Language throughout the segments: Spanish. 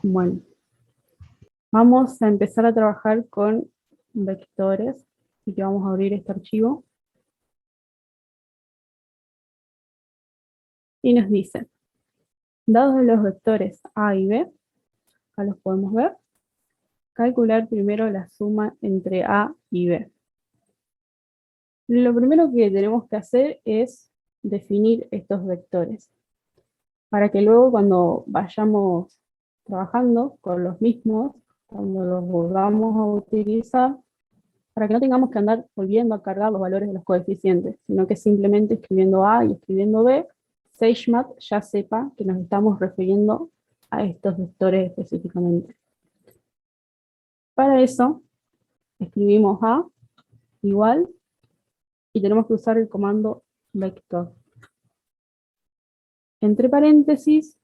Bueno, vamos a empezar a trabajar con vectores, así que vamos a abrir este archivo. Y nos dice, dados los vectores A y B, acá los podemos ver, calcular primero la suma entre A y B. Lo primero que tenemos que hacer es definir estos vectores, para que luego cuando vayamos trabajando con los mismos, cuando los volvamos a utilizar, para que no tengamos que andar volviendo a cargar los valores de los coeficientes, sino que simplemente escribiendo A y escribiendo B, SageMath ya sepa que nos estamos refiriendo a estos vectores específicamente. Para eso, escribimos A igual, y tenemos que usar el comando vector. Entre paréntesis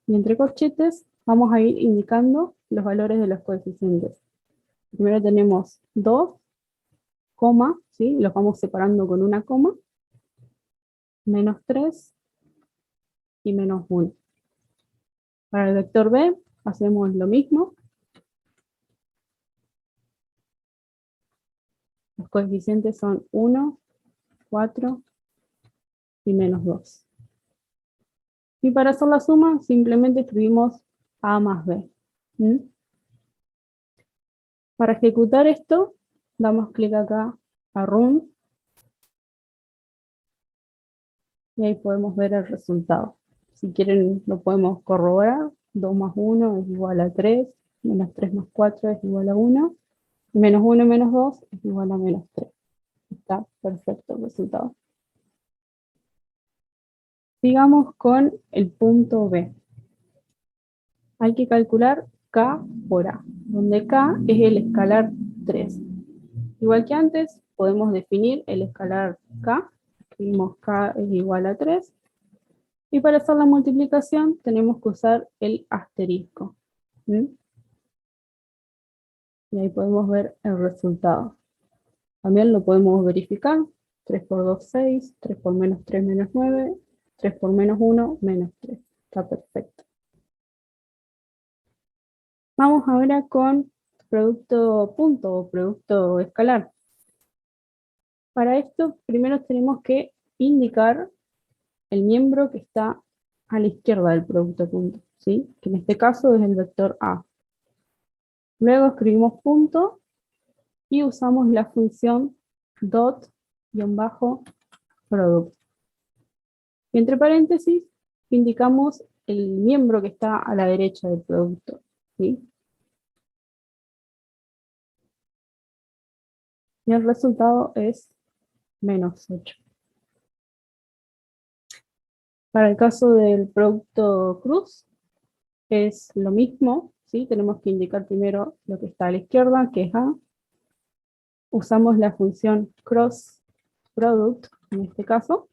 y entre corchetes, vamos a ir indicando los valores de los coeficientes. Primero tenemos 2, coma, ¿sí? Los vamos separando con una coma, menos 3 y menos 1. Para el vector B hacemos lo mismo. Los coeficientes son 1, 4 y menos 2. Y para hacer la suma simplemente escribimos A más B. Para ejecutar esto, damos clic acá a Run y ahí podemos ver el resultado. Si quieren lo podemos corroborar. 2 más 1 es igual a 3, menos 3 más 4 es igual a 1, menos 1 menos 2 es igual a menos 3. Está perfecto el resultado. Sigamos con el punto B. Hay que calcular K por A, donde K es el escalar 3. Igual que antes, podemos definir el escalar K. Escribimos K es igual a 3. Y para hacer la multiplicación tenemos que usar el asterisco. Y ahí podemos ver el resultado. También lo podemos verificar. 3 por 2, 6. 3 por menos 3, menos 9. 3 por menos 1, menos 3. Está perfecto. Vamos ahora con producto punto o producto escalar. Para esto, primero tenemos que indicar el miembro que está a la izquierda del producto punto, ¿sí? Que en este caso es el vector A. Luego escribimos punto y usamos la función dot-product. Y entre paréntesis indicamos el miembro que está a la derecha del producto, ¿sí? Y el resultado es menos 8. Para el caso del producto cruz, es lo mismo, ¿sí? Tenemos que indicar primero lo que está a la izquierda, que es A. Usamos la función cross product, en este caso.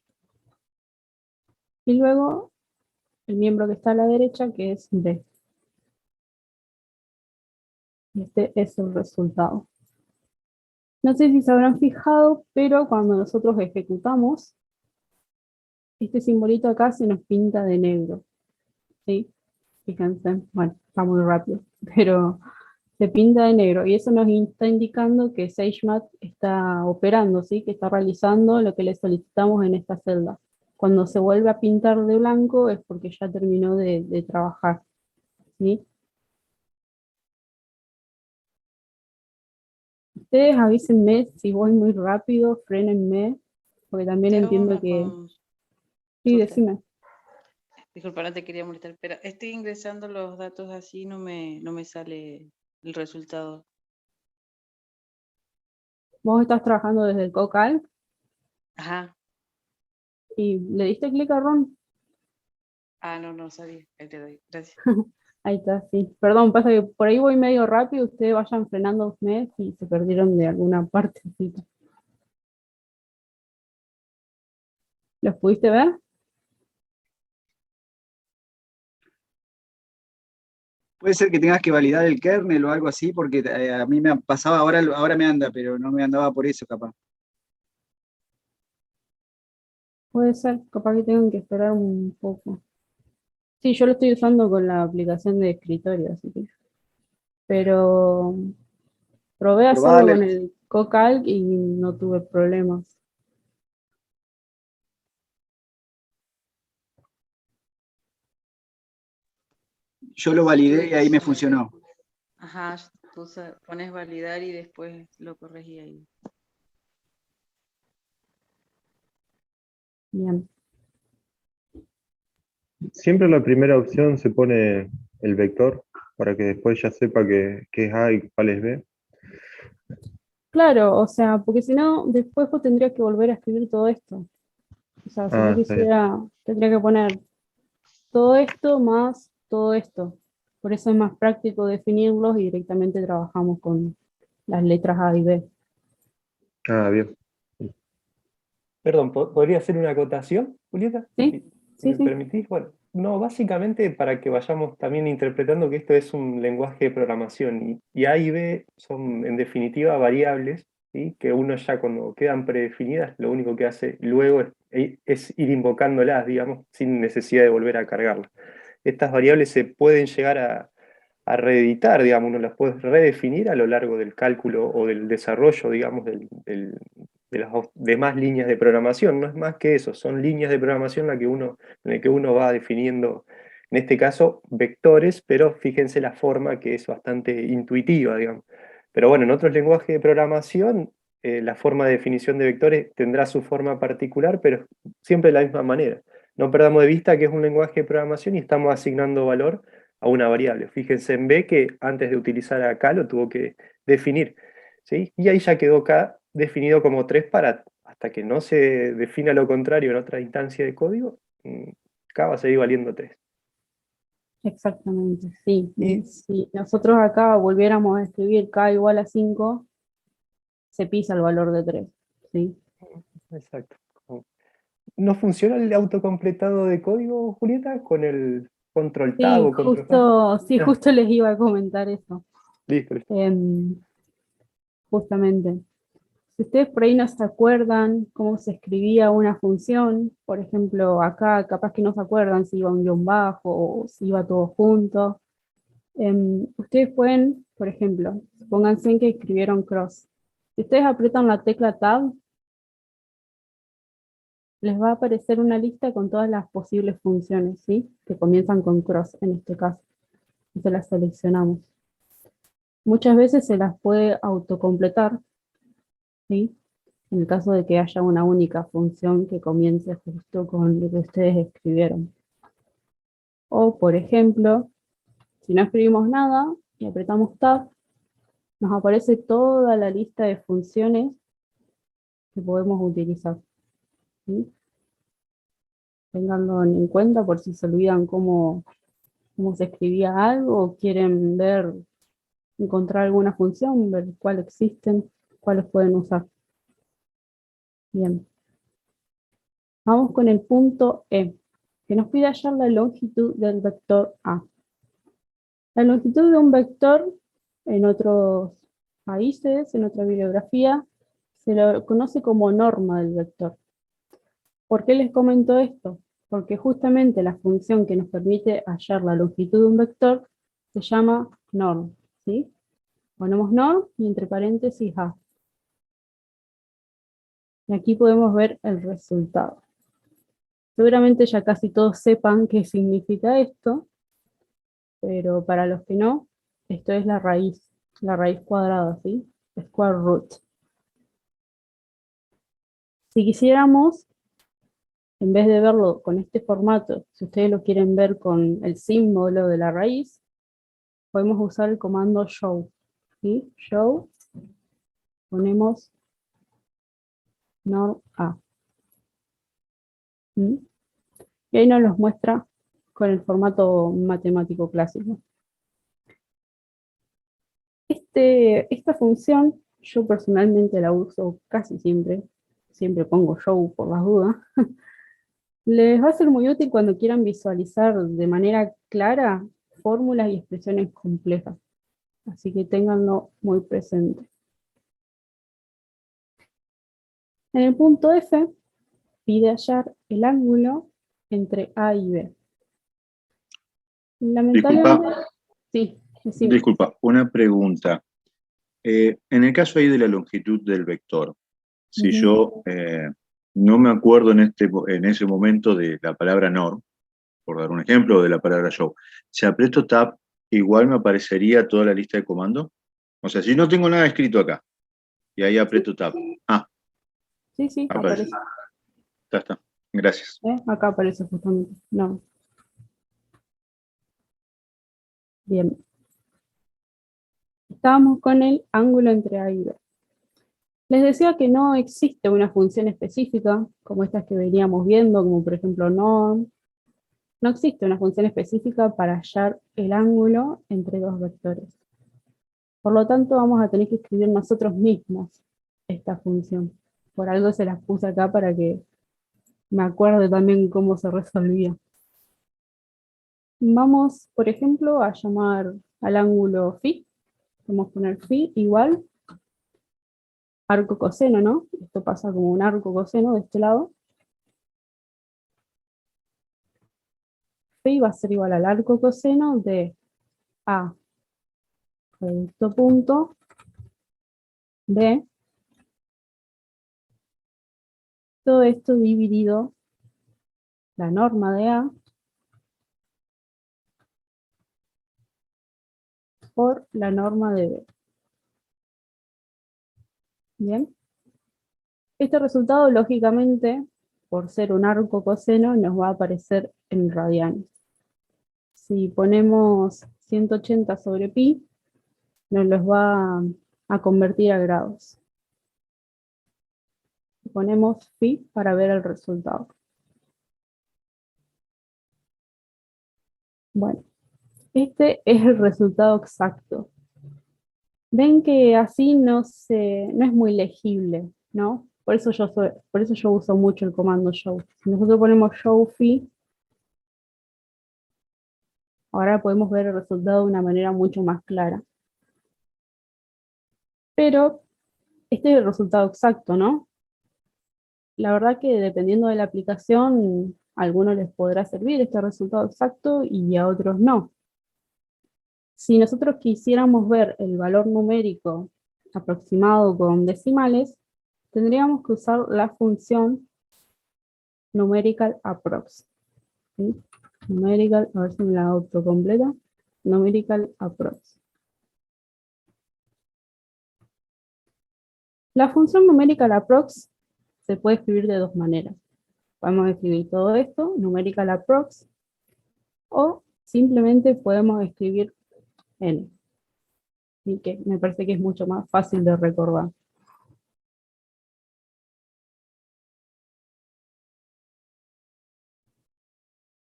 Y luego el miembro que está a la derecha, que es B. Este es el resultado. No sé si se habrán fijado, pero cuando nosotros ejecutamos, este simbolito acá se nos pinta de negro, ¿sí? Fíjense, bueno, está muy rápido, pero se pinta de negro y eso nos está indicando que SageMath está operando, ¿sí? Que está realizando lo que le solicitamos en esta celda. Cuando se vuelve a pintar de blanco es porque ya terminó de trabajar, ¿sí? Ustedes avísenme si voy muy rápido, frénenme, porque también Te hago entiendo una que... Sí, consulta. decime. Disculpa, no te quería molestar, pero estoy ingresando los datos así, no me sale el resultado. Vos estás trabajando desde el Cocal Ajá. y le diste clic a Run. Ah, no sabía. Ahí te doy. Gracias. Ahí está, sí. Perdón, pasa que por ahí voy medio rápido, ustedes vayan frenándome si se perdieron de alguna partecita. ¿Los pudiste ver? Puede ser que tengas que validar el kernel o algo así, porque a mí me pasaba, ahora me anda, pero no me andaba por eso capaz. Puede ser, capaz que tengan que esperar un poco. Sí, yo lo estoy usando con la aplicación de escritorio, así que. Pero probé a hacerlo Probarle. con el Cocalc y no tuve problemas. Yo lo validé y ahí me funcionó. Ajá, pones validar y después lo corregí ahí. Bien. Siempre la primera opción se pone el vector para que después ya sepa qué es A y cuál es B. Claro, o sea, porque si no, después vos tendrías que volver a escribir todo esto. O sea, si yo Ah, está bien. quisiera, tendría que poner todo esto más todo esto. Por eso es más práctico definirlos y directamente trabajamos con las letras A y B. Ah, bien. Perdón, ¿podría hacer una acotación, Julieta? ¿Sí? Si Sí, me sí. permitís. Bueno, no, básicamente para que vayamos también interpretando que esto es un lenguaje de programación y A y B son en definitiva variables, ¿sí? Que uno ya cuando quedan predefinidas, lo único que hace luego es ir invocándolas, digamos, sin necesidad de volver a cargarlas. Estas variables se pueden llegar a reeditar, digamos, uno las puede redefinir a lo largo del cálculo o del desarrollo, digamos, de las demás líneas de programación. No es más que eso, son líneas de programación en las que uno va definiendo, en este caso, vectores, pero fíjense la forma que es bastante intuitiva, digamos. Pero bueno, en otros lenguajes de programación, la forma de definición de vectores tendrá su forma particular, pero siempre de la misma manera. No perdamos de vista que es un lenguaje de programación y estamos asignando valor a una variable. Fíjense en B que antes de utilizar acá lo tuvo que definir, ¿sí? Y ahí ya quedó K definido como 3 para, hasta que no se defina lo contrario en otra instancia de código, K va a seguir valiendo 3. Exactamente, sí. Y Si nosotros acá volviéramos a escribir k igual a 5, se pisa el valor de 3. ¿Sí? exacto. ¿No funciona el autocompletado de código, Julieta, con el control tab Sí, o control J? sí, Ah, justo les iba a comentar eso. listo, listo. Em, Justamente. Si ustedes por ahí no se acuerdan cómo se escribía una función, por ejemplo, acá capaz que no se acuerdan si iba un guión bajo o si iba todo junto, ustedes pueden, por ejemplo, pónganse en que escribieron cross. Si ustedes aprietan la tecla tab, les va a aparecer una lista con todas las posibles funciones, ¿sí? Que comienzan con cross en este caso. Entonces las seleccionamos. Muchas veces se las puede autocompletar, ¿sí? En el caso de que haya una única función que comience justo con lo que ustedes escribieron. O, por ejemplo, si no escribimos nada y apretamos Tab, nos aparece toda la lista de funciones que podemos utilizar. ¿Sí? Ténganlo en cuenta por si se olvidan cómo se escribía algo o quieren encontrar alguna función, ver cuáles existen, cuáles pueden usar. Bien. Vamos con el punto E, que nos pide hallar la longitud del vector A. La longitud de un vector en otros países, en otra bibliografía, se lo conoce como norma del vector. ¿Por qué les comento esto? Porque justamente la función que nos permite hallar la longitud de un vector se llama norm, ¿sí? Ponemos norm y entre paréntesis A. Y aquí podemos ver el resultado. Seguramente ya casi todos sepan qué significa esto, pero para los que no, esto es la raíz cuadrada, ¿sí? Square root. Si quisiéramos, en vez de verlo con este formato, si ustedes lo quieren ver con el símbolo de la raíz, podemos usar el comando show, ¿sí? Show, ponemos norm A. ¿Mm? Y ahí nos los muestra con el formato matemático clásico. Esta función yo personalmente la uso casi siempre pongo show por las dudas. Les va a ser muy útil cuando quieran visualizar de manera clara fórmulas y expresiones complejas, así que ténganlo muy presente. En el punto F pide hallar el ángulo entre A y B. Lamentablemente, sí, decime. Disculpa, una pregunta. En el caso ahí de la longitud del vector, si Ujú. yo no me acuerdo en ese momento de la palabra nor, por dar un ejemplo, o de la palabra show, si aprieto tab, igual me aparecería toda la lista de comandos. O sea, si no tengo nada escrito acá, y ahí aprieto tab. Ah, Sí, sí, aparece. aparece. Está. Gracias. Acá aparece justamente. No. Bien. Estábamos con el ángulo entre A y B. Les decía que no existe una función específica, como estas que veníamos viendo, como por ejemplo norm. No existe una función específica para hallar el ángulo entre dos vectores. Por lo tanto, vamos a tener que escribir nosotros mismos esta función. Por algo se las puse acá para que me acuerde también cómo se resolvía. Vamos, por ejemplo, a llamar al ángulo phi. Vamos a poner phi igual arco coseno, ¿no? Esto pasa como un arco coseno de este lado. Phi va a ser igual al arco coseno de A producto punto B. Todo esto dividido la norma de A por la norma de B. Bien. Este resultado, lógicamente, por ser un arco coseno, nos va a aparecer en radianes. Si ponemos 180 sobre pi, nos los va a convertir a grados. Ponemos pi para ver el resultado. Bueno, este es el resultado exacto. Ven que así no es muy legible, ¿no? Por eso yo uso mucho el comando show. Si nosotros ponemos show phi, ahora podemos ver el resultado de una manera mucho más clara. Pero este es el resultado exacto, ¿no? La verdad que dependiendo de la aplicación, a algunos les podrá servir este resultado exacto y a otros no. Si nosotros quisiéramos ver el valor numérico aproximado con decimales, tendríamos que usar la función numerical approx. ¿Sí? Numerical, a ver si me la autocompleta. Numerical approx. La función numerical approx se puede escribir de dos maneras. Podemos escribir todo esto, numerical approx, o simplemente podemos escribir n. Y que me parece que es mucho más fácil de recordar.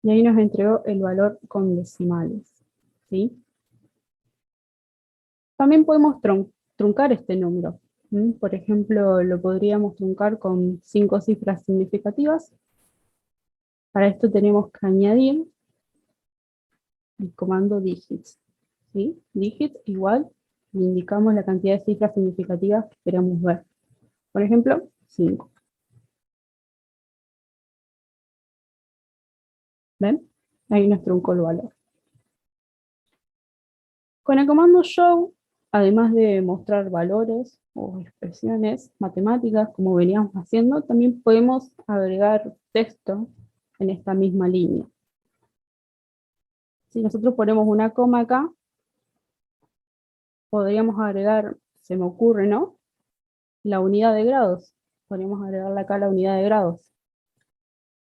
Y ahí nos entregó el valor con decimales. ¿Sí? También podemos truncar este número. Por ejemplo, lo podríamos truncar con 5 cifras significativas. Para esto tenemos que añadir el comando digits. ¿Sí? Digit igual, indicamos la cantidad de cifras significativas que queremos ver. Por ejemplo, 5. ¿Ven? Ahí nos truncó el valor. Con el comando show, además de mostrar valores o expresiones matemáticas, como veníamos haciendo, también podemos agregar texto en esta misma línea. Si nosotros ponemos una coma acá, podríamos agregar, se me ocurre, ¿no? La unidad de grados. Podríamos agregarle acá la unidad de grados.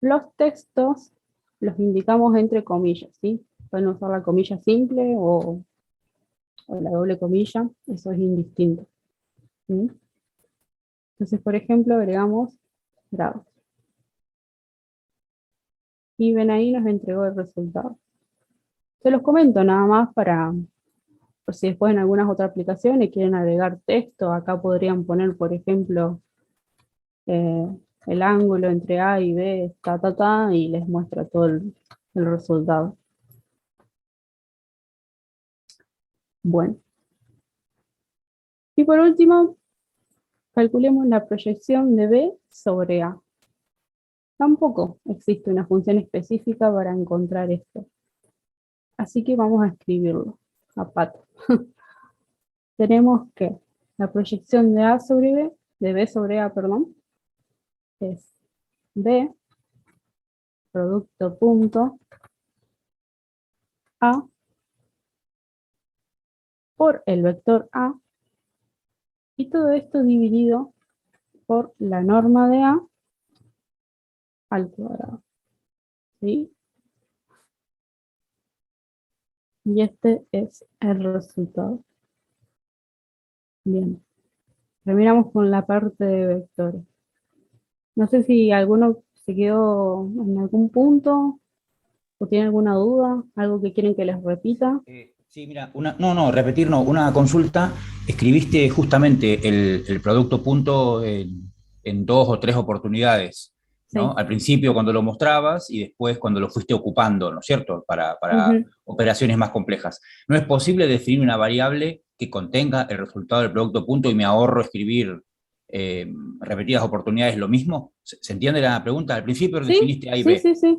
Los textos los indicamos entre comillas, ¿sí? Pueden usar la comilla simple o la doble comilla, eso es indistinto. ¿Sí? Entonces, por ejemplo, agregamos grados. Y ven ahí nos entregó el resultado. Se los comento nada más por si después en algunas otras aplicaciones quieren agregar texto, acá podrían poner, por ejemplo, el ángulo entre A y B, y les muestra todo el resultado. Bueno. Y por último, calculemos la proyección de B sobre A. Tampoco existe una función específica para encontrar esto. Así que vamos a escribirlo a pato. Tenemos que la proyección de B sobre A, perdón, es B, producto punto, A, por el vector A, y todo esto dividido por la norma de A al cuadrado. ¿Sí? Y este es el resultado. Bien. Terminamos con la parte de vectores. No sé si alguno se quedó en algún punto o tiene alguna duda, algo que quieren que les repita. Sí, mira, repetir no, una consulta. Escribiste justamente el producto punto en 2 o 3 oportunidades, ¿no? Sí. Al principio cuando lo mostrabas y después cuando lo fuiste ocupando, ¿no es cierto? Para Ujú. operaciones más complejas. ¿No es posible definir una variable que contenga el resultado del producto punto y me ahorro escribir repetidas oportunidades lo mismo? ¿Se entiende la pregunta? Al principio Sí, definiste A y sí, B. sí, sí.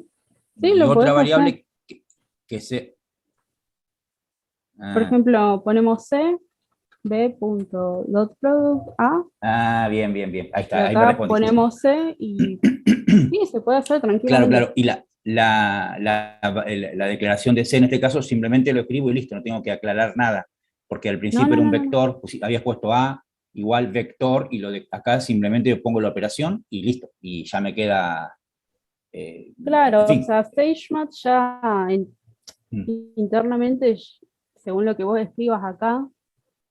Sí, Y lo otra podés hacer. variable que se... Por Ah. ejemplo, ponemos C, B.dotProduct A, Bien. Ahí y está, ahí me acá respondiste. ponemos C y sí, se puede hacer Claro, tranquilamente. claro. Y la declaración de C en este caso simplemente lo escribo y listo, no tengo que aclarar nada. Porque al No, principio no, era un no, no, no. vector, pues, habías puesto A igual vector y lo de acá simplemente pongo la operación y listo. Y ya me queda, en Claro, o fin. sea, SageMath ya Mm, internamente, según lo que vos escribas acá,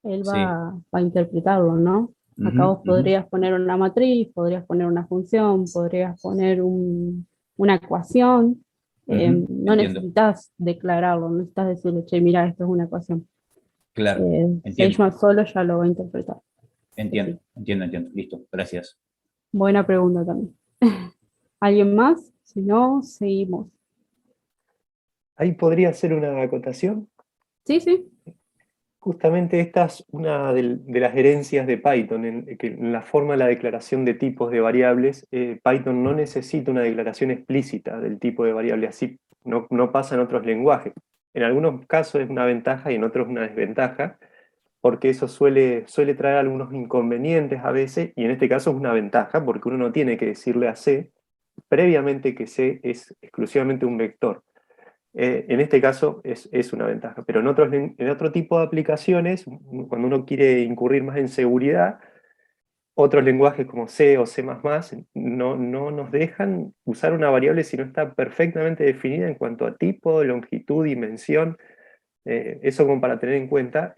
él Sí. va a interpretarlo, ¿no? Acá Ujú, vos ujú, podrías poner una matriz, podrías poner una función, podrías poner una ecuación. No Entiendo. necesitas declararlo, no necesitas decirle, che, mira, esto es una ecuación. Claro. Entiendo. SageMath solo ya lo va a interpretar. Sí, Entiendo. sí. Entiendo. Listo. Gracias. Buena pregunta también. ¿Alguien más? Si no, seguimos. Ahí podría ser una acotación. Sí, sí. Justamente esta es una de las herencias de Python, que en la forma de la declaración de tipos de variables, Python no necesita una declaración explícita del tipo de variable, así no pasa en otros lenguajes. En algunos casos es una ventaja y en otros una desventaja, porque eso suele traer algunos inconvenientes a veces, y en este caso es una ventaja, porque uno no tiene que decirle a C previamente que C es exclusivamente un vector. En este caso es una ventaja, pero en otro tipo de aplicaciones, cuando uno quiere incurrir más en seguridad, otros lenguajes como C o C++ no nos dejan usar una variable si no está perfectamente definida en cuanto a tipo, longitud, dimensión. Eso como para tener en cuenta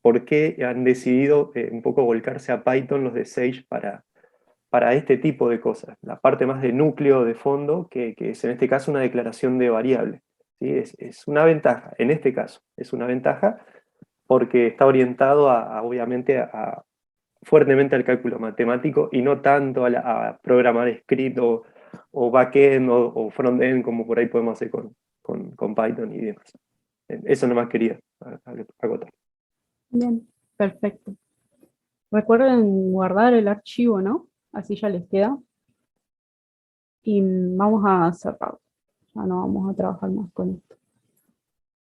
por qué han decidido un poco volcarse a Python los de Sage para este tipo de cosas. La parte más de núcleo de fondo, que es en este caso una declaración de variable. ¿Sí? Es una ventaja, en este caso, es una ventaja porque está orientado obviamente fuertemente al cálculo matemático y no tanto a programar script o backend o frontend como por ahí podemos hacer con Python y demás. Eso nomás quería acotar. Bien, perfecto. Recuerden guardar el archivo, ¿no? Así ya les queda. Y vamos a cerrar. Ya no vamos a trabajar más con esto.